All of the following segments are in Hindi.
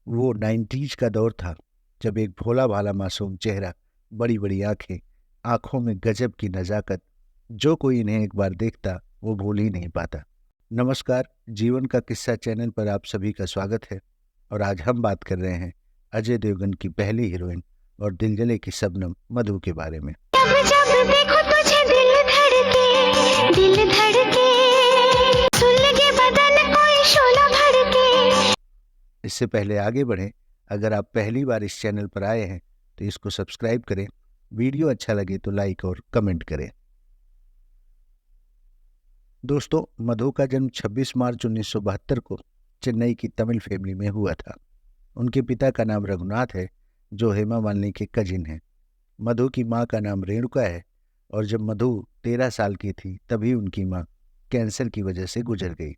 वो 90s का दौर था जब एक भोला भाला मासूम चेहरा, बड़ी बड़ी आंखें, आंखों में गजब की नजाकत, जो कोई इन्हें एक बार देखता वो भूल ही नहीं पाता। नमस्कार, जीवन का किस्सा चैनल पर आप सभी का स्वागत है। और आज हम बात कर रहे हैं अजय देवगन की पहली हीरोइन और दिलजले की शबनम मधु के बारे में। जब जब देखो तुझे दिल धड़के, सुन लगे बदन कोई शोला भड़के। इससे पहले आगे बढ़ें, अगर आप पहली बार इस चैनल पर आए हैं तो इसको सब्सक्राइब करें, वीडियो अच्छा लगे तो लाइक और कमेंट करें। दोस्तों, मधु का जन्म 26 मार्च 1972 को चेन्नई की तमिल फैमिली में हुआ था। उनके पिता का नाम रघुनाथ है, जो हेमा मालिनी के कजिन हैं। मधु की मां का नाम रेणुका है और जब मधु 13 साल की थी तभी उनकी मां कैंसर की वजह से गुजर गई।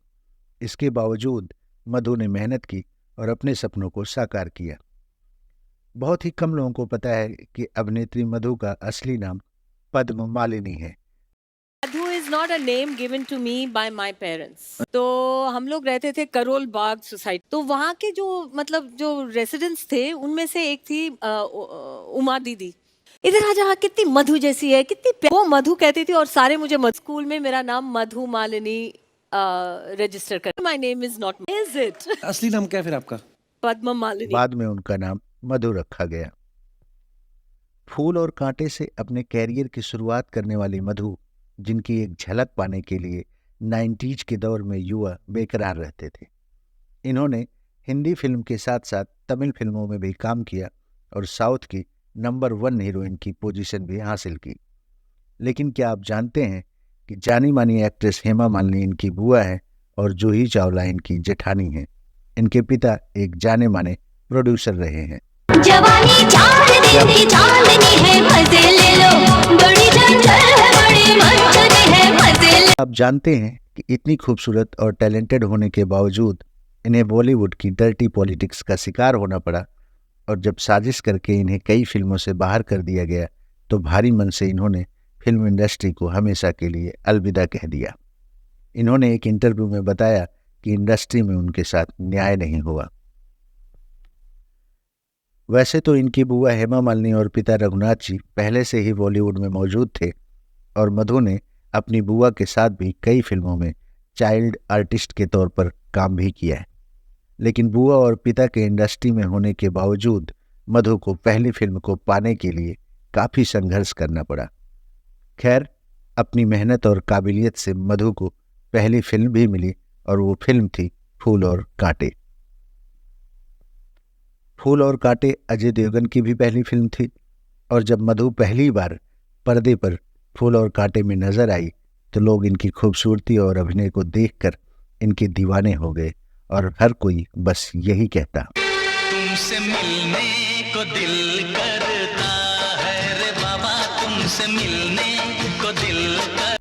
इसके बावजूद मधु ने मेहनत की और अपने सपनों को साकार किया। बहुत ही कम लोगों को पता है कि अभिनेत्री मधु का असली नाम पद्म मालिनी है। Madhu is not a name given to me by my parents. तो हम लोग रहते थे करोल बाग सोसाइटी, तो वहाँ के जो रेसिडेंट्स थे उनमें से एक थी उमा दीदी। इधर आ जा, कितनी मधु जैसी है, वो मधु कहती थी और सारे मुझे स्कूल में मेरा नाम मधु मालिनी रजिस्टर कर। My name is not, is it? असली नाम क्या है फिर आपका? पद्म मालिनी। बाद में उनका नाम मधु रखा गया। फूल और कांटे से अपने कैरियर की शुरुआत करने वाली मधु, जिनकी एक झलक पाने के लिए 90s के दौर में युवा बेकरार रहते थे। इन्होंने हिंदी फिल्म के साथ साथ तमिल फिल्मों में भी काम किया और साउथ की नंबर 1 हीरोइन की पोजीशन भी हासिल की। लेकिन क्या आप जानते हैं कि जानी मानी एक्ट्रेस हेमा मालिनी इनकी बुआ है और जूही चावला इनकी जेठानी है। इनके पिता एक जाने माने प्रोड्यूसर रहे हैं। जवानी चांदनी है, मजे ले लो, बड़ी जंजल है, बड़ी मंचनी है, मजे ले। आप जानते हैं कि इतनी खूबसूरत और टैलेंटेड होने के बावजूद इन्हें बॉलीवुड की डर्टी पॉलिटिक्स का शिकार होना पड़ा और जब साजिश करके इन्हें कई फिल्मों से बाहर कर दिया गया तो भारी मन से इन्होंने फिल्म इंडस्ट्री को हमेशा के लिए अलविदा कह दिया। इन्होंने एक इंटरव्यू में बताया कि इंडस्ट्री में उनके साथ न्याय नहीं हुआ। वैसे तो इनकी बुआ हेमा मालिनी और पिता रघुनाथ जी पहले से ही बॉलीवुड में मौजूद थे और मधु ने अपनी बुआ के साथ भी कई फिल्मों में चाइल्ड आर्टिस्ट के तौर पर काम भी किया है। लेकिन बुआ और पिता के इंडस्ट्री में होने के बावजूद मधु को पहली फिल्म को पाने के लिए काफ़ी संघर्ष करना पड़ा। खैर, अपनी मेहनत और काबिलियत से मधु को पहली फिल्म भी मिली और वो फिल्म थी फूल और कांटे। फूल और कांटे अजय देवगन की भी पहली फिल्म थी और जब मधु पहली बार पर्दे पर फूल और कांटे में नजर आई तो लोग इनकी खूबसूरती और अभिनय को देखकर इनके दीवाने हो गए और हर कोई बस यही कहता, तुमसे मिलने को दिल करता है रे बाबा, तुमसे मिलने को दिल कर।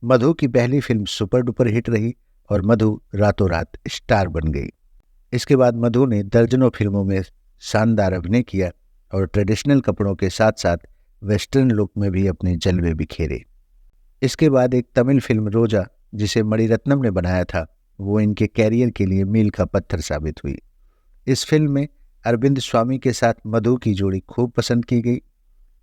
मधु की पहली फिल्म सुपर डुपर हिट रही और मधु रातों रात स्टार बन गई। इसके बाद मधु ने दर्जनों फिल्मों में शानदार अभिनय किया और ट्रेडिशनल कपड़ों के साथ साथ वेस्टर्न लुक में भी अपने जलवे बिखेरे। इसके बाद एक तमिल फिल्म रोजा, जिसे मणिरत्नम ने बनाया था, वो इनके कैरियर के लिए मील का पत्थर साबित हुई। इस फिल्म में अरविंद स्वामी के साथ मधु की जोड़ी खूब पसंद की गई।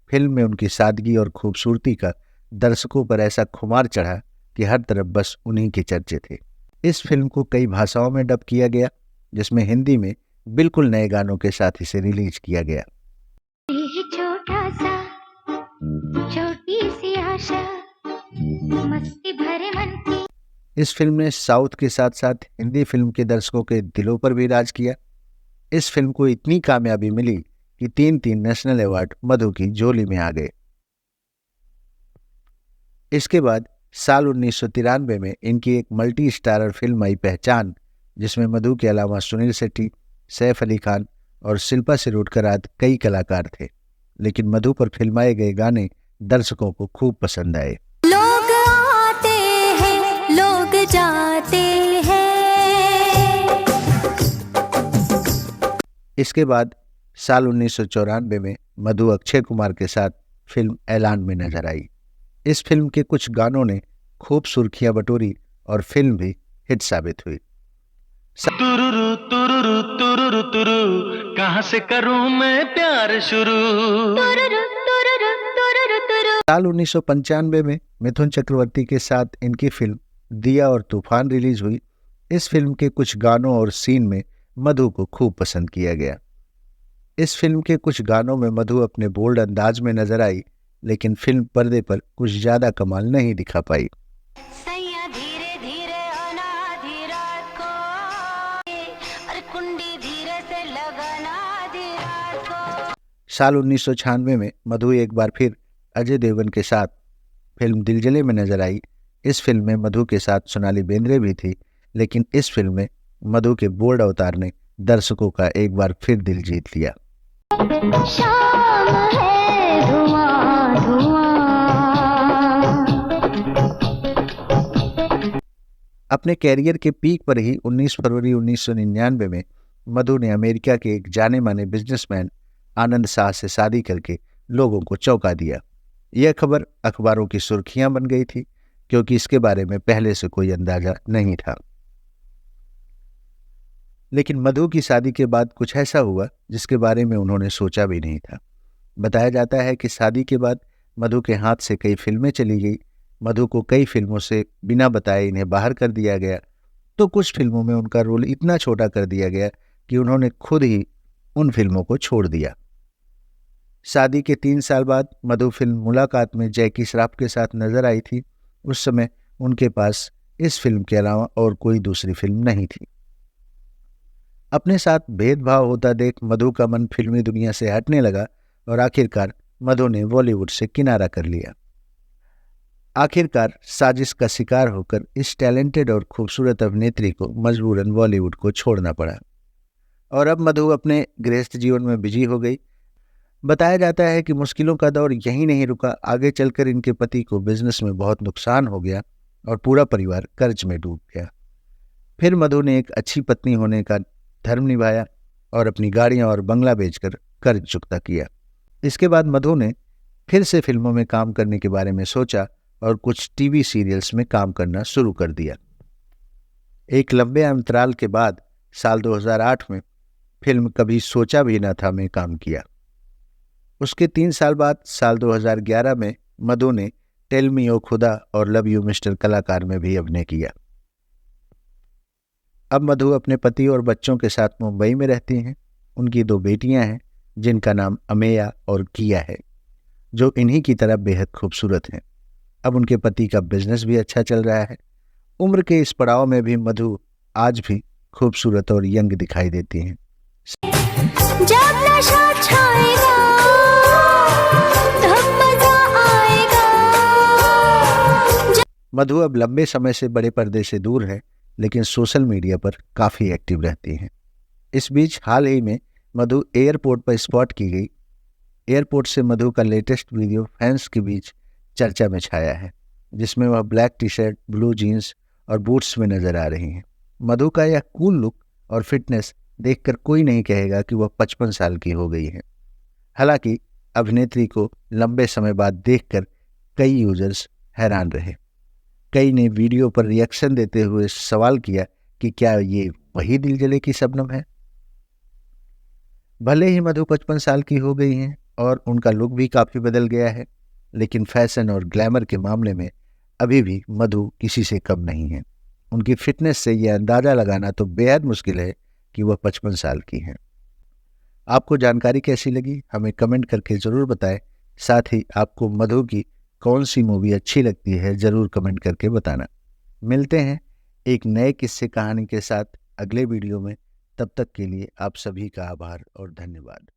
फिल्म में उनकी सादगी और खूबसूरती का दर्शकों पर ऐसा खुमार चढ़ा कि हर तरफ बस उन्हीं के चर्चे थे। इस फिल्म को कई भाषाओं में डब किया गया, जिसमें हिंदी में बिल्कुल नए गानों के साथ इसे रिलीज किया गया। छोटा सा, छोटी सी आशा, मस्ती भरे मन की। इस फिल्म ने साउथ के साथ साथ हिंदी फिल्म के दर्शकों के दिलों पर भी राज किया। इस फिल्म को इतनी कामयाबी मिली कि 3 नेशनल अवार्ड मधु की झोली में आ गए। इसके बाद साल 1993 में इनकी एक मल्टी स्टारर फिल्म आई पहचान, जिसमें मधु के अलावा सुनील शेट्टी, सैफ अली खान और शिल्पा शिरोडकर आदि कई कलाकार थे। लेकिन मधु पर फिल्माए गए गाने दर्शकों को खूब पसंद आए। लोग आते हैं, लोग जाते हैं। इसके बाद साल 1994 में मधु अक्षय कुमार के साथ फिल्म ऐलान में नजर आई। इस फिल्म के कुछ गानों ने खूब सुर्खियां बटोरी और फिल्म भी हिट साबित हुई। तुरुरु तुरुरु तुरुरु तुरु कहाँ से करूं मैं प्यार शुरू। तुरुरु तुरुरु तुरुरु तुरु। साल 1995 में मिथुन चक्रवर्ती के साथ इनकी फिल्म दिया और तूफान रिलीज हुई। इस फिल्म के कुछ गानों और सीन में मधु को खूब पसंद किया गया। इस फिल्म के कुछ गानों में मधु अपने बोल्ड अंदाज में नजर आई, लेकिन फिल्म पर्दे पर कुछ ज्यादा कमाल नहीं दिखा पाई। सैया धीरे धीरे आना आधी रात को, और कुंडी धीरे से लगाना आधी रात को। साल 1996 में मधु एक बार फिर अजय देवगन के साथ फिल्म दिल जले में नजर आई। इस फिल्म में मधु के साथ सोनाली बेंद्रे भी थी, लेकिन इस फिल्म में मधु के बोल्ड अवतार ने दर्शकों का एक बार फिर दिल जीत लिया। शाम है धुआं धुआं। अपने कैरियर के पीक पर ही 19 फरवरी 1999 में मधु ने अमेरिका के एक जाने माने बिजनेसमैन आनंद शाह से शादी करके लोगों को चौंका दिया। यह खबर अखबारों की सुर्खियां बन गई थी, क्योंकि इसके बारे में पहले से कोई अंदाजा नहीं था। लेकिन मधु की शादी के बाद कुछ ऐसा हुआ जिसके बारे में उन्होंने सोचा भी नहीं था। बताया जाता है कि शादी के बाद मधु के हाथ से कई फिल्में चली गई। मधु को कई फिल्मों से बिना बताए इन्हें बाहर कर दिया गया, तो कुछ फिल्मों में उनका रोल इतना छोटा कर दिया गया कि उन्होंने खुद ही उन फिल्मों को छोड़ दिया। शादी के 3 साल बाद मधु फिल्म मुलाकात में जैकी श्रॉफ के साथ नजर आई थी। उस समय उनके पास इस फिल्म के अलावा और कोई दूसरी फिल्म नहीं थी। अपने साथ भेदभाव होता देख मधु का मन फिल्मी दुनिया से हटने लगा और आखिरकार मधु ने बॉलीवुड से किनारा कर लिया। आखिरकार साजिश का शिकार होकर इस टैलेंटेड और खूबसूरत अभिनेत्री को मजबूरन बॉलीवुड को छोड़ना पड़ा और अब मधु अपने गृहस्थ जीवन में बिजी हो गई। बताया जाता है कि मुश्किलों का दौर यहीं नहीं रुका। आगे चलकर इनके पति को बिजनेस में बहुत नुकसान हो गया और पूरा परिवार कर्ज में डूब गया। फिर मधु ने एक अच्छी पत्नी होने का धर्म निभाया और अपनी गाड़ियां और बंगला बेचकर कर्ज चुकता किया। इसके बाद मधु ने फिर से फिल्मों में काम करने के बारे में सोचा और कुछ टीवी सीरियल्स में काम करना शुरू कर दिया। एक लंबे अंतराल के बाद साल 2008 में फिल्म कभी सोचा भी न था में काम किया। उसके 3 साल बाद साल 2011 में मधु ने टेल मी ओ खुदा और लव यू मिस्टर कलाकार में भी अभिनय किया। अब मधु अपने पति और बच्चों के साथ मुंबई में रहती हैं। उनकी 2 बेटियां हैं जिनका नाम अमेया और किया है, जो इन्हीं की तरह बेहद खूबसूरत हैं। अब उनके पति का बिजनेस भी अच्छा चल रहा है। उम्र के इस पड़ाव में भी मधु आज भी खूबसूरत और यंग दिखाई देती हैं। जब नशा छाएगा तब मजा आएगा। मधु अब लंबे समय से बड़े पर्दे से दूर है, लेकिन सोशल मीडिया पर काफ़ी एक्टिव रहती हैं। इस बीच हाल ही में मधु एयरपोर्ट पर स्पॉट की गई। एयरपोर्ट से मधु का लेटेस्ट वीडियो फैंस के बीच चर्चा में छाया है, जिसमें वह black T shirt, blue jeans और बूट्स में नजर आ रही हैं। मधु का यह कूल लुक और फिटनेस देखकर कोई नहीं कहेगा कि वह 55 साल की हो गई हैं। हालांकि अभिनेत्री को लंबे समय बाद देखकर कई यूजर्स हैरान रहे। कई ने वीडियो पर रिएक्शन देते हुए सवाल किया कि क्या ये वही दिल जले की शबनम है। भले ही मधु 55 साल की हो गई हैं और उनका लुक भी काफ़ी बदल गया है, लेकिन फैशन और ग्लैमर के मामले में अभी भी मधु किसी से कम नहीं है। उनकी फिटनेस से यह अंदाज़ा लगाना तो बेहद मुश्किल है कि वह 55 साल की हैं। आपको जानकारी कैसी लगी हमें कमेंट करके ज़रूर बताएं। साथ ही आपको मधु की कौन सी मूवी अच्छी लगती है ज़रूर कमेंट करके बताना। मिलते हैं एक नए किस्से कहानी के साथ अगले वीडियो में। तब तक के लिए आप सभी का आभार और धन्यवाद।